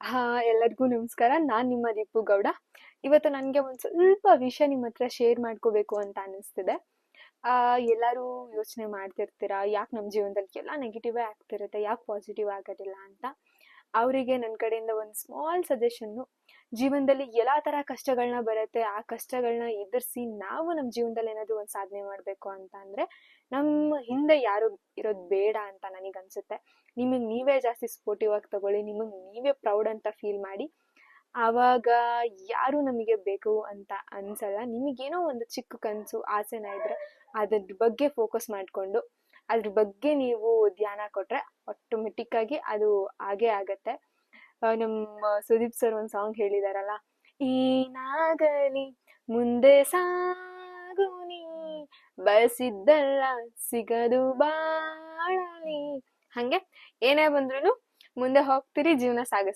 ಹಾ, ಎಲ್ಲರಿಗೂ ನಮಸ್ಕಾರ. ನಾನ್ ನಿಮ್ಮ ದೀಪು ಗೌಡ. ಇವತ್ತು ನನಗೆ ಒಂದ್ ಸ್ವಲ್ಪ ವಿಷಯ ನಿಮ್ಮ ಹತ್ರ ಶೇರ್ ಮಾಡ್ಕೋಬೇಕು ಅಂತ ಅನಿಸ್ತಿದೆ. ಆ ಎಲ್ಲರೂ ಯೋಚನೆ ಮಾಡ್ತಿರ್ತೀರಾ, ಯಾಕೆ ನಮ್ಮ ಜೀವನದಲ್ಲಿ ಎಲ್ಲ ನೆಗೆಟಿವೇ ಆಗ್ತಿರುತ್ತೆ, ಯಾಕೆ ಪಾಸಿಟಿವ್ ಆಗೋದಿಲ್ಲ ಅಂತ. ಅವರಿಗೆ ನನ್ನ ಕಡೆಯಿಂದ ಒಂದು ಸ್ಮಾಲ್ ಸಜೆಷನ್ನು. ಜೀವನದಲ್ಲಿ ಎಲ್ಲಾ ತರ ಕಷ್ಟಗಳನ್ನ ಬರುತ್ತೆ, ಆ ಕಷ್ಟಗಳನ್ನ ಎದುರಿಸಿ ನಾವು ನಮ್ಮ ಜೀವನದಲ್ಲಿ ಏನಾದ್ರು ಒಂದು ಸಾಧನೆ ಮಾಡಬೇಕು ಅಂತ ಅಂದ್ರೆ ನಮ್ಮ ಹಿಂದೆ ಯಾರು ಇರೋದು ಬೇಡ ಅಂತ ನನಗನ್ಸುತ್ತೆ. ನಿಮಗೆ ನೀವೇ ಜಾಸ್ತಿ ಸ್ಪೋರ್ಟಿವ್ ಆಗಿ ತಗೊಳ್ಳಿ, ನಿಮಗೆ ನೀವೇ ಪ್ರೌಡ್ ಅಂತ ಫೀಲ್ ಮಾಡಿ. ಆವಾಗ ಯಾರು ನಮಗೆ ಬೇಕು ಅಂತ ಅನ್ಸಲ್ಲ. ನಿಮಗೇನೋ ಒಂದು ಚಿಕ್ಕ ಕನಸು ಆಸೆನ ಇದ್ರೆ ಅದ್ರ ಬಗ್ಗೆ ಫೋಕಸ್ ಮಾಡಿಕೊಂಡು ಅದ್ರ ಬಗ್ಗೆ ನೀವು ಧ್ಯಾನ ಕೊಟ್ರೆ ಆಟೋಮೆಟಿಕ್ ಆಗಿ ಅದು ಆಗೇ ಆಗತ್ತೆ. ನಮ್ಮ ಸುದೀಪ್ ಸರ್ ಒಂದು ಸಾಂಗ್ ಹೇಳಿದಾರಲ್ಲ, ಏನಾಗಲಿ ಮುಂದೆ ಸಾಗುನಿ, ಬಯಸಿದ್ದಲ್ಲ ಸಿಗದು ಬಾಳಲಿ. ಹಂಗೆ ಏನೇ ಬಂದ್ರೂ ಮುಂದೆ ಹೋಗ್ತೀರಿ, ಜೀವನ ಸಾಗಿಸ್ತೀರಿ.